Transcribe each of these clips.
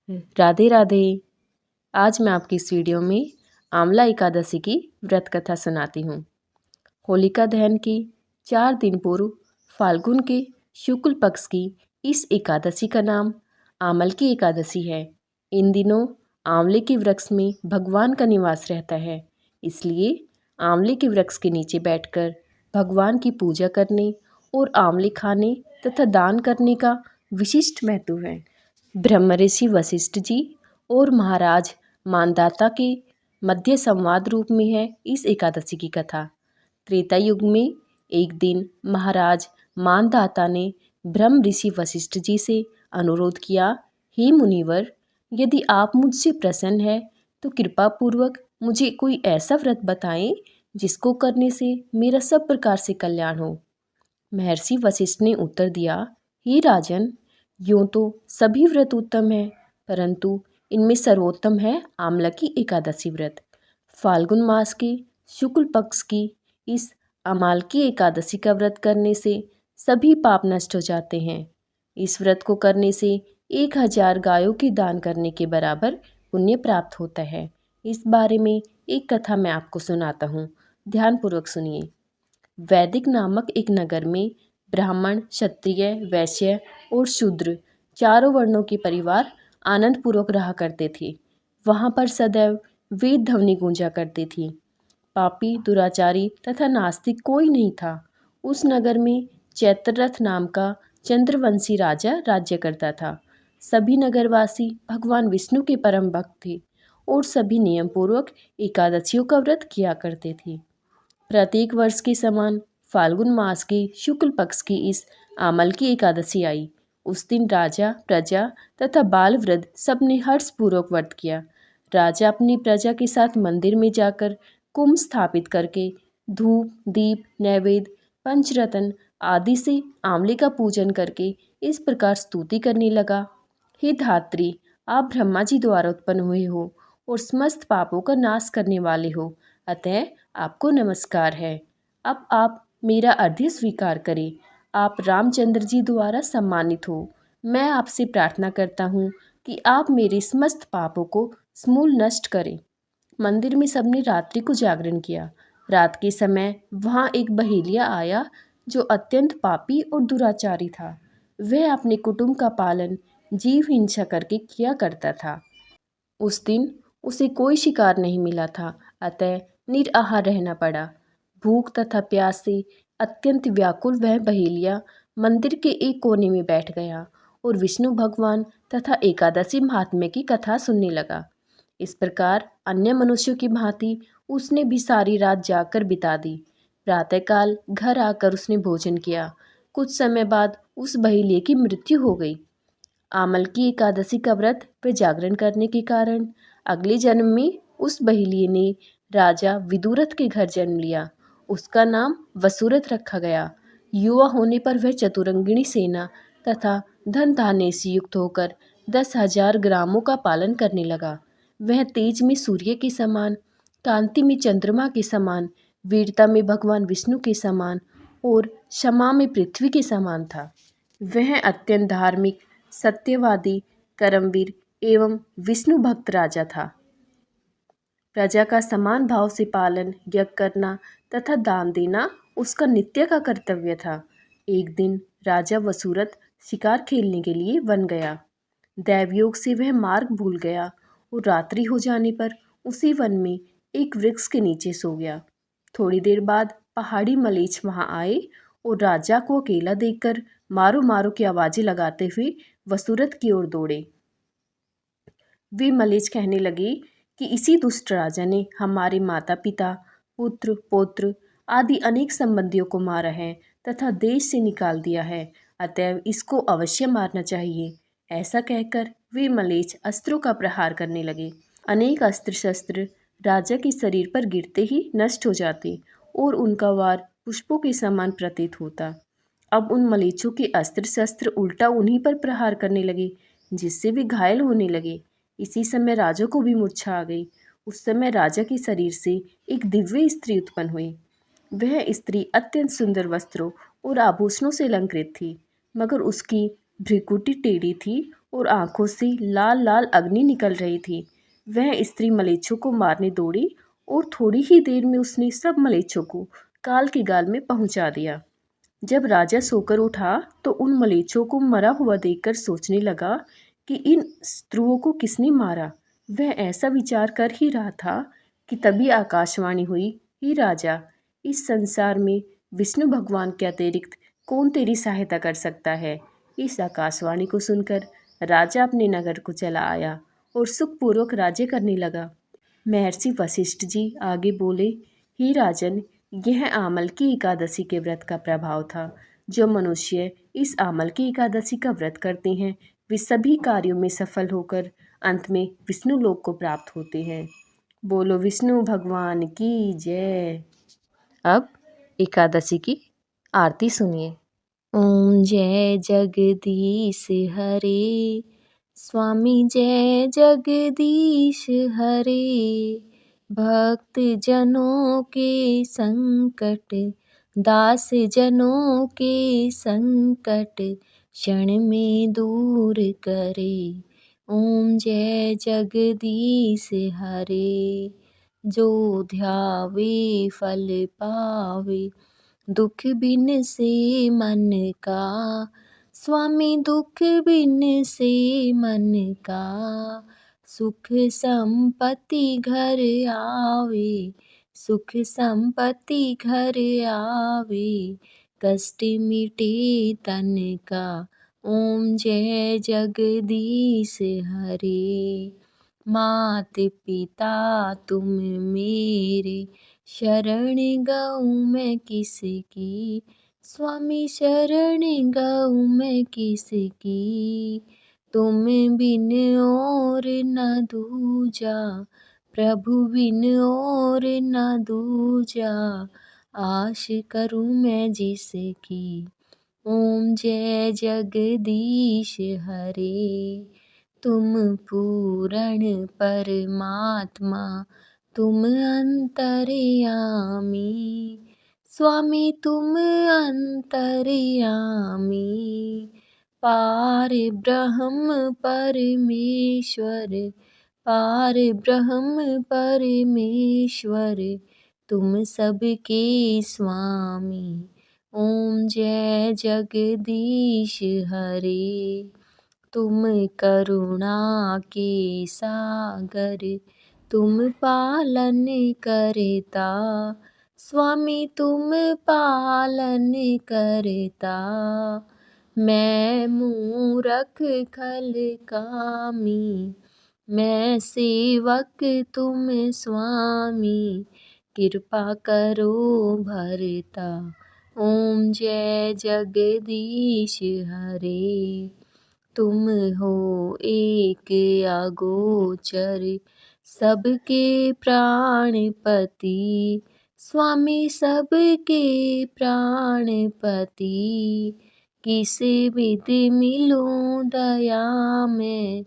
राधे राधे। आज मैं आपकी इस वीडियो में आंवला एकादशी की व्रत कथा सुनाती हूँ। होलिका दहन की 4 दिन पूर्व फाल्गुन के शुक्ल पक्ष की इस एकादशी का नाम आमल की एकादशी है। इन दिनों आंवले के वृक्ष में भगवान का निवास रहता है, इसलिए आंवले के वृक्ष के नीचे बैठकर भगवान की पूजा करने और आंवले खाने तथा दान करने का विशिष्ट महत्व है। ब्रह्मऋषि वशिष्ठ जी और महाराज मानदाता के मध्य संवाद रूप में है इस एकादशी की कथा। त्रेता युग में एक दिन महाराज मानदाता ने ब्रह्म ऋषि वशिष्ठ जी से अनुरोध किया, हे मुनिवर, यदि आप मुझसे प्रसन्न है तो कृपा पूर्वक मुझे कोई ऐसा व्रत बताएं जिसको करने से मेरा सब प्रकार से कल्याण हो। महर्षि वशिष्ठ ने उत्तर दिया, हे राजन, यूँ तो सभी व्रत उत्तम है, परंतु इनमें सर्वोत्तम है आंवला की एकादशी व्रत। फाल्गुन मास के शुक्ल पक्ष की इस अमाल की एकादशी का व्रत करने से सभी पाप नष्ट हो जाते हैं। इस व्रत को करने से 1000 गायों की दान करने के बराबर पुण्य प्राप्त होता है। इस बारे में एक कथा मैं आपको सुनाता हूँ, ध्यानपूर्वक सुनिए। वैदिक नामक एक नगर में ब्राह्मण, क्षत्रिय, वैश्य और शूद्र चारों वर्णों के परिवार आनंदपूर्वक रहा करते थे। वहाँ पर सदैव वेद ध्वनि गूंजा करती थी। पापी, दुराचारी तथा नास्तिक कोई नहीं था। उस नगर में चैत्ररथ नाम का चंद्रवंशी राजा राज्य करता था। सभी नगरवासी भगवान विष्णु के परम भक्त थे और सभी नियम पूर्वक एकादशियों का व्रत किया करते थे। प्रत्येक वर्ष के समान फाल्गुन मास के शुक्ल पक्ष की इस आमल की एकादशी आई। उस दिन राजा, प्रजा तथा बाल वृद्ध सबने हर्षपूर्वक व्रत किया। राजा अपनी प्रजा के साथ मंदिर में जाकर कुंभ स्थापित करके धूप, दीप, नैवेद्य, पंचरत्न आदि से आंवले का पूजन करके इस प्रकार स्तुति करने लगा, हे धात्री, आप ब्रह्मा जी द्वारा उत्पन्न हुए हो और समस्त पापों का नाश करने वाले हो, अतः आपको नमस्कार है। अब आप मेरा अर्घ्य स्वीकार करें। आप रामचंद्र जी द्वारा सम्मानित हो। मैं आपसे प्रार्थना करता हूँ कि आप मेरे समस्त पापों को समूल नष्ट करें। मंदिर में सबने रात्रि को जागरण किया। रात के समय वहाँ एक बहेलिया आया जो अत्यंत पापी और दुराचारी था। वह अपने कुटुंब का पालन जीव हिंसा करके किया करता था। उस दिन उसे कोई शिकार नहीं मिला था, अतः निराहार रहना पड़ा। भूख तथा प्यास से अत्यंत व्याकुल वह बहेलिया मंदिर के एक कोने में बैठ गया और विष्णु भगवान तथा एकादशी महात्म्य की कथा सुनने लगा। इस प्रकार अन्य मनुष्यों की भांति उसने भी सारी रात जागकर बिता दी। प्रातःकाल घर आकर उसने भोजन किया। कुछ समय बाद उस बहेलिये की मृत्यु हो गई। आमल की एकादशी का व्रत व जागरण करने के कारण अगले जन्म में उस बहेलिये ने राजा विदुरथ के घर जन्म लिया। उसका नाम वसुरथ रखा गया। युवा होने पर वह चतुरंगिणी सेना तथा धन धान्य से युक्त होकर 10,000 ग्रामों का पालन करने लगा। वह तेज में सूर्य के समान, कांति में चंद्रमा के समान, वीरता में भगवान विष्णु के समान और क्षमा में पृथ्वी के समान था। वह अत्यंत धार्मिक, सत्यवादी, कर्मवीर एवं विष्णु भक्त राजा था। प्रजा का समान भाव से पालन, यज्ञ करना तथा दान देना उसका नित्य का कर्तव्य था। एक दिन राजा वसुरथ शिकार खेलने के लिए वन गया। दैवयोग से वह मार्ग भूल गया और रात्रि हो जाने पर उसी वन में एक वृक्ष के नीचे सो गया। थोड़ी देर बाद पहाड़ी मलेच्छ वहां आए और राजा को अकेला देखकर मारो मारो की आवाजें लगाते हुए वसुरथ की ओर दौड़े। वे मलेच्छ कहने लगे कि इसी दुष्ट राजा ने हमारे माता पिता, पुत्र, पौत्र आदि अनेक संबंधियों को मारा है तथा देश से निकाल दिया है, अतएव इसको अवश्य मारना चाहिए। ऐसा कहकर वे मलेच्छ अस्त्रों का प्रहार करने लगे। अनेक अस्त्र शस्त्र राजा के शरीर पर गिरते ही नष्ट हो जाते और उनका वार पुष्पों के समान प्रतीत होता। अब उन मलेच्छों के अस्त्र शस्त्र उल्टा उन्हीं पर प्रहार करने लगे, जिससे वे घायल होने लगे। इसी समय राजा को भी मूर्छा आ गई। उस समय राजा के शरीर से एक दिव्य स्त्री उत्पन्न हुई। वह स्त्री अत्यंत सुंदर वस्त्रों और आभूषणों से अलंकृत थी, मगर उसकी भ्रिकुटी टेढ़ी थी और आंखों से लाल लाल अग्नि निकल रही थी। वह स्त्री मलेच्छों को मारने दौड़ी और थोड़ी ही देर में उसने सब मलेच्छों को काल के गाल में पहुंचा दिया। जब राजा सोकर उठा तो उन मलेच्छों को मरा हुआ देखकर सोचने लगा कि इन स्त्रुओं को किसने मारा। वह ऐसा विचार कर ही रहा था कि तभी आकाशवाणी हुई, ही राजा, इस संसार में विष्णु भगवान के अतिरिक्त कौन तेरी सहायता कर सकता है। इस आकाशवाणी को सुनकर राजा अपने नगर को चला आया और सुखपूर्वक राज्य करने लगा। महर्षि वशिष्ठ जी आगे बोले, ही राजन, यह आमल की एकादशी के व्रत का प्रभाव था। जो मनुष्य इस आमल की एकादशी का व्रत करते हैं वे सभी कार्यों में सफल होकर अंत में विष्णु लोक को प्राप्त होते हैं। बोलो विष्णु भगवान की जय। अब एकादशी की आरती सुनिए। ओम जय जगदीश हरे, स्वामी जय जगदीश हरे। भक्त जनों के संकट, दास जनों के संकट क्षण में दूर करे। ओम जय जगदीश हरे। जो ध्यावे फल पावे, दुख बिन से मन का। स्वामी दुख बिन से मन का, सुख संपत्ति घर आवे। सुख संपत्ति घर आवे, कष्ट मिटे तन का। ओम जय जगदीश हरे। मात पिता तुम मेरे, शरण गऊँ मैं किसकी। स्वामी शरण गऊँ मैं किसकी। तुम बिन और न दूजा, प्रभु बिन और न दूजा। आश करूँ मैं जिसकी। ओम जय जगदीश हरे। तुम पूर्ण परमात्मा, तुम अंतर्यामी। स्वामी तुम अंतर्यामी। पार ब्रह्म परमेश्वर, पार ब्रह्म परमेश्वर, तुम सबके स्वामी। ओम जय जगदीश हरे। तुम करुणा के सागर, तुम पालन करता। स्वामी तुम पालन करता। मैं मूरख खल कामी, मैं सेवक तुम स्वामी। कृपा करो भरता। ओम जय जगदीश हरे। तुम हो एक अगोचर, सबके प्राणपति। स्वामी सबके प्राणपति। किस विध मिलूं दया में,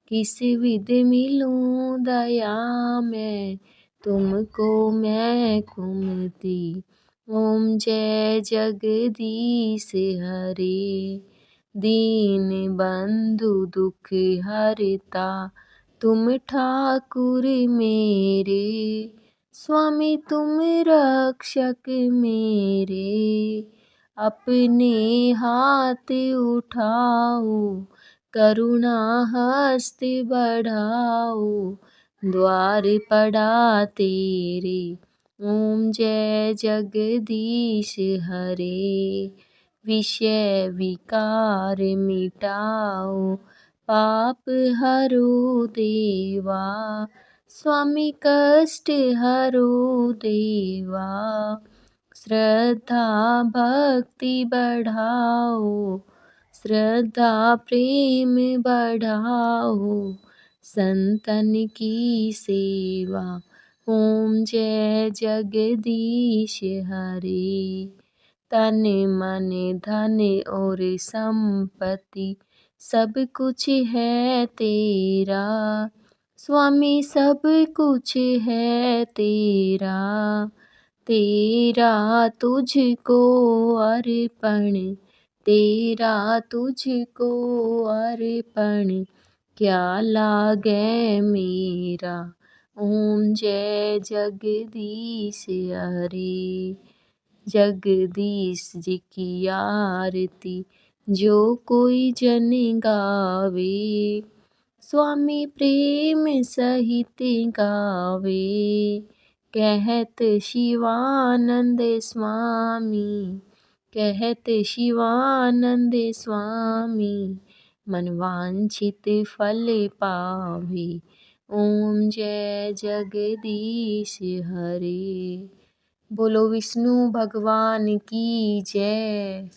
किस विध मिलूं दया में, तुमको मैं कुमति। ओम जय जगदीश हरे। दीन बंधु दुख हरता, तुम ठाकुर मेरे। स्वामी तुम रक्षक मेरे। अपने हाथ उठाओ, करुणा हस्त बढ़ाओ। द्वार पड़ा तेरे। ओम जय जगदीश हरे। विषय विकार मिटाओ, पाप हरो देवा। स्वामी कष्ट हरो देवा। श्रद्धा भक्ति बढ़ाओ, श्रद्धा प्रेम बढ़ाओ। संतन की सेवा। ओम जय जगदीश हरे। तन मन धन और संपत्ति सब कुछ है तेरा। स्वामी सब कुछ है तेरा। तेरा तुझको अर्पण, तेरा तुझको अर्पण क्या लागे मेरा। ओम जय जगदीश हरे। जगदीश जी की आरती जो कोई जन गावे, स्वामी प्रेम सहित गावे। कहत शिवानंद स्वामी, कहत शिवानंद स्वामी, मन वांछित फल पावे। ओम जय जगदीश हरे। बोलो विष्णु भगवान की जय।